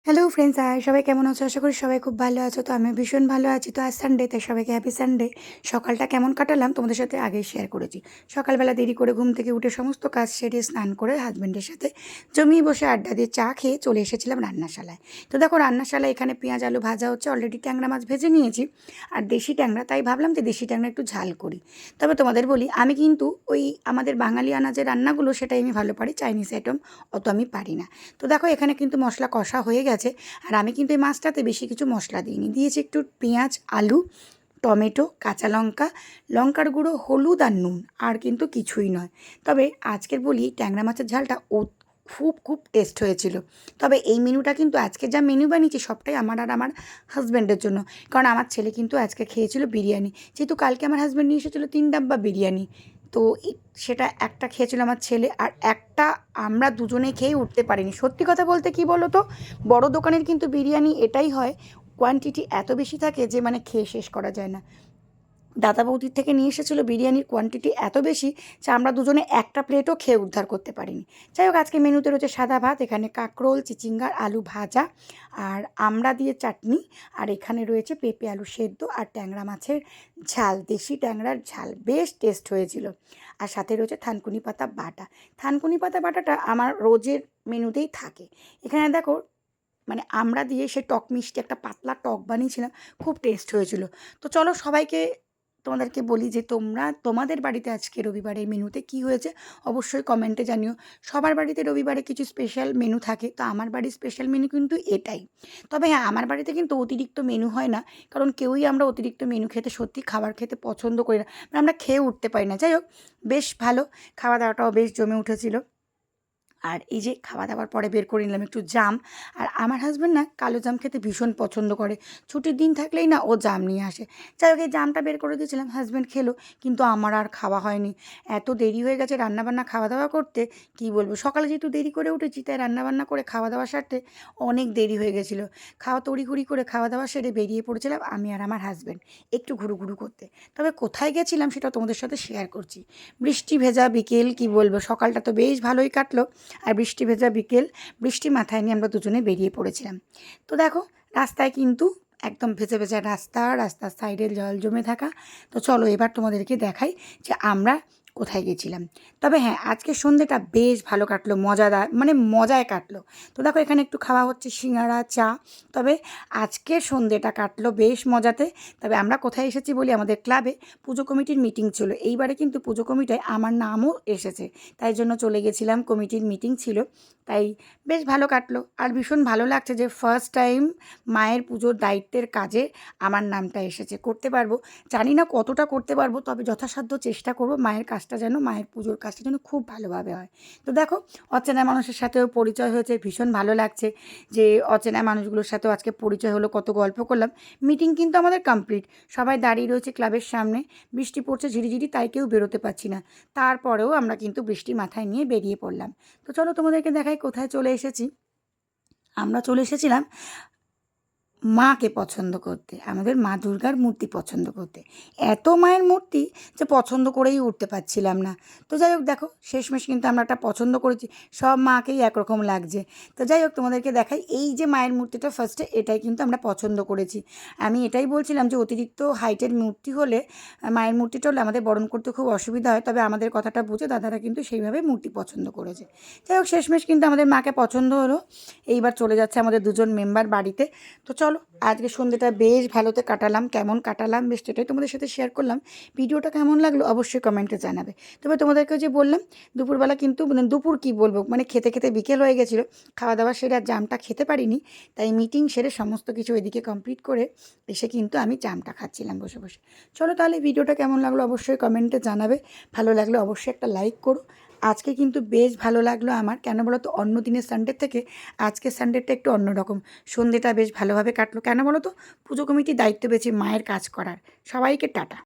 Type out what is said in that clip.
Hello friends, সবাই কেমন আছো? আশা করি সবাই খুব ভালো আছো। তো আমি ভীষণ ভালো আছি। তো আজ সানডে, তাই সবাইকে হ্যাপি সানডে। সকালটা কেমন কাটালাম তোমাদের সাথে আগেই শেয়ার করেছি। সকালবেলা দেরি করে ঘুম থেকে উঠে সমস্ত কাজ সেরে স্নান করে হাজব্যান্ডের সাথে জমিয়ে বসে আড্ডা দিয়ে চা খেয়ে চলে এসেছিলাম রান্নাশালায়। তো দেখো, রান্নাশালায় এখানে পেঁয়াজ আলু ভাজা হচ্ছে, অলরেডি ট্যাংরা মাছ ভেজে নিয়েছি আর দেশি ট্যাংরা, তাই ভাবলাম যে দেশি ট্যাংরা একটু ঝাল করি। তবে তোমাদের বলি, আমি কিন্তু ওই আমাদের বাঙালিয়ানা যে রান্নাগুলো সেটাই আমি ভালো পারি, চাইনিজ আইটেম অত আমি পারি না। তো দেখো, এখানে কিন্তু মশলা কষা হয়ে গেছে। আর আমি কিন্তু এই মাছটাতে বেশি কিছু মশলা দিইনি, দিয়েছি একটু পেঁয়াজ আলু টমেটো কাঁচা লঙ্কা লঙ্কার গুঁড়ো হলুদ আর নুন, আর কিন্তু কিছুই নয়। তবে আজকের বলি, ট্যাংরা মাছের ঝালটা খুব খুব টেস্ট হয়েছিল। তবে এই মেনুটা কিন্তু আজকে যা মেনু বানিয়েছি সবটাই আমার আর আমার হাজব্যান্ডের জন্য, কারণ আমার ছেলে কিন্তু আজকে খেয়েছিল বিরিয়ানি। যেহেতু কালকে আমার হাজব্যান্ড নিয়ে এসেছিলো 3 ডাব্বা বিরিয়ানি, তো সেটা একটা খেয়েছিল আমার ছেলে, আর একটা আমরা দুজনে খেয়ে উঠতে পারিনি। সত্যি কথা বলতে কী বলো তো, বড় দোকানের কিন্তু বিরিয়ানি এটাই হয়, কোয়ান্টিটি এত বেশি থাকে যে মানে খেয়ে শেষ করা যায় না। দাদা বৌদির থেকে নিয়ে এসেছিলো বিরিয়ানির কোয়ান্টিটি এত বেশি যে আমরা দুজনে একটা প্লেটও খেয়ে উদ্ধার করতে পারিনি। যাই হোক, আজকে মেনুতে রয়েছে সাদা ভাত, এখানে কাঁকরোল চিচিঙ্গার আলু ভাজা আর আমড়া দিয়ে চাটনি, আর এখানে রয়েছে পেঁপে আলু সেদ্ধ আর ট্যাংরা মাছের ঝাল, দেশি ট্যাংরার ঝাল, বেশ টেস্ট হয়েছিল। আর সাথে রয়েছে থানকুনি পাতা বাটা। থানকুনি পাতা বাটাটা আমার রোজের মেনুতেই থাকে। এখানে দেখো, মানে আমরা দিয়ে সে টক মিষ্টি একটা পাতলা টক বানিয়েছিলাম, খুব টেস্ট হয়েছিল। তো চলো সবাইকে তোমাদেরকে বলি যে তোমরা তোমাদের বাড়িতে আজকে রবিবারের মেনুতে কি হয়েছে অবশ্যই কমেন্টে জানিও। সবার বাড়িতে রবিবারে কিছু স্পেশাল মেনু থাকে, তো আমার বাড়ির স্পেশাল মেনু কিন্তু এটাই। তবে হ্যাঁ, আমার বাড়িতে কিন্তু অতিরিক্ত মেনু হয় না, কারণ কেউই আমরা অতিরিক্ত মেনু খেতে, সত্যি খাবার খেতে পছন্দ করি না, মানে আমরা খেয়ে উঠতে পারি না। যাই হোক, বেশ ভালো, খাওয়া দাওয়াটাও বেশ জমে উঠেছিল। আর এই যে খাওয়া দাওয়ার পরে বের করে নিলাম একটু জাম। আর আমার হাজব্যান্ড না কালো জাম খেতে ভীষণ পছন্দ করে, ছুটির দিন থাকলেই না ও জাম নিয়ে আসে। যাই হোক, এই জামটা বের করে দিয়েছিলাম, হাজব্যান্ড খেলো, কিন্তু আমার আর খাওয়া হয়নি। এত দেরি হয়ে গেছে রান্নাবান্না খাওয়া দাওয়া করতে, কি বলবো। সকালে যেহেতু দেরি করে উঠেছি, তাই রান্নাবান্না করে খাওয়া দাওয়া সারতে অনেক দেরি হয়ে গেছিলো। খাওয়া তড়িঘড়ি করে খাওয়া দাওয়া সেরে বেরিয়ে পড়েছিলাম আমি আর আমার হাজব্যান্ড একটু ঘুরু করতে। তবে কোথায় গেছিলাম সেটা তোমাদের সাথে শেয়ার করছি। বৃষ্টি ভেজা বিকেল, কি বলবো, সকালটা তো বেশ ভালোই কাটলো। আর বৃষ্টি ভেজা বিকেল, বৃষ্টি মাথায় নিয়ে আমরা দুজনে বেরিয়ে পড়েছিলাম। তো দেখো, রাস্তায় কিন্তু একদম ভেজা ভেজা রাস্তা, রাস্তার সাইডে জল জমে থাকা। তো চলো এবার তোমাদেরকে দেখাই যে আমরা কোথায় গেছিলাম। তবে হ্যাঁ, আজকের সন্ধ্যেটা বেশ ভালো কাটলো, মজাদার, মানে মজায় কাটলো। তো দেখো, এখানে একটু খাওয়া হচ্ছে সিঙ্গাড়া চা। তবে আজকের সন্ধ্যেটা কাটলো বেশ মজাতে। তবে আমরা কোথায় এসেছি বলি, আমাদের ক্লাবে পুজো কমিটির মিটিং ছিল। এইবারে কিন্তু পুজো কমিটায় আমার নামও এসেছে, তাই জন্য চলে গেছিলাম, কমিটির মিটিং ছিল। তাই বেশ ভালো কাটলো। আর ভীষণ ভালো লাগছে যে ফার্স্ট টাইম মায়ের পুজোর দায়িত্বের কাজে আমার নামটা এসেছে। করতে পারবো, জানি না কতটা করতে পারবো, তবে যথাসাধ্য চেষ্টা করব মায়ের কাজটা যেন, মায়ের পুজোর কাজটা যেন খুব ভালোভাবে হয়। তো দেখো, অচেনা মানুষের সাথেও পরিচয় হয়েছে, ভীষণ ভালো লাগছে যে অচেনা মানুষগুলোর সাথেও আজকে পরিচয় হলো, কত গল্প করলাম। মিটিং কিন্তু আমাদের কমপ্লিট, সবাই দাঁড়িয়ে রয়েছে ক্লাবের সামনে। বৃষ্টি পড়ছে ঝিরিঝিরি, তাই কেউ বেরোতে পারছি না। তারপরেও আমরা কিন্তু বৃষ্টি মাথায় নিয়ে বেরিয়ে পড়লাম। তো চলো তোমাদেরকে দেখাই কোথায় চলে এসেছি। আমরা চলে এসেছিলাম মাকে পছন্দ করতে, আমাদের মা দুর্গার মূর্তি পছন্দ করতে। এত মায়ের মূর্তি যে পছন্দ করেই উঠতে পারছিলাম না। তো যাই হোক, দেখো শেষমেশ কিন্তু আমরা একটা পছন্দ করেছি, সব মাকেই একরকম লাগছে। তো যাই হোক, তোমাদেরকে দেখাই এই যে মায়ের মূর্তিটা ফার্স্টে, এটাই কিন্তু আমরা পছন্দ করেছি। আমি এটাই বলছিলাম যে অতিরিক্ত হাইটের মূর্তি হলে, মায়ের মূর্তিটা হলে আমাদের বরণ করতে খুব অসুবিধা হয়। তবে আমাদের কথাটা বুঝে দাদারা কিন্তু সেইভাবে মূর্তি পছন্দ করেছে। যাই হোক, শেষমেশ কিন্তু আমাদের মাকে পছন্দ হলো। এইবার চলে যাচ্ছে আমাদের দুজন মেম্বার বাড়িতে। তো চলো, আজকে সন্ধ্যেটা বেশ ভালোতে কাটালাম। কেমন কাটালাম বেশ সেটাই তোমাদের সাথে শেয়ার করলাম। ভিডিওটা কেমন লাগলো অবশ্যই কমেন্টে জানাবে। তবে তোমাদেরকে যে বললাম, দুপুরবেলা কিন্তু, মানে দুপুর কী বলবো, মানে খেতে খেতে বিকেল হয়ে গেছিলো। খাওয়া দাওয়া সেরে আর জামটা খেতে পারিনি, তাই মিটিং সেরে সমস্ত কিছু এদিকে কমপ্লিট করে এসে কিন্তু আমি জামটা খাচ্ছিলাম বসে বসে। চলো তাহলে, ভিডিওটা কেমন লাগলো অবশ্যই কমেন্টে জানাবে। ভালো লাগলে অবশ্যই একটা লাইক করো। আজকে কিন্তু বেশ ভালো লাগলো আমার, কেন বলো তো, অন্য দিনের সানডের থেকে আজকের সানডেটা একটু অন্যরকম। সন্ধ্যেটা বেশ ভালোভাবে কাটলো, কেন বলো তো, পুজো কমিটির দায়িত্ব পেয়েছি মায়ের কাজ করার। সবাইকে টাটা।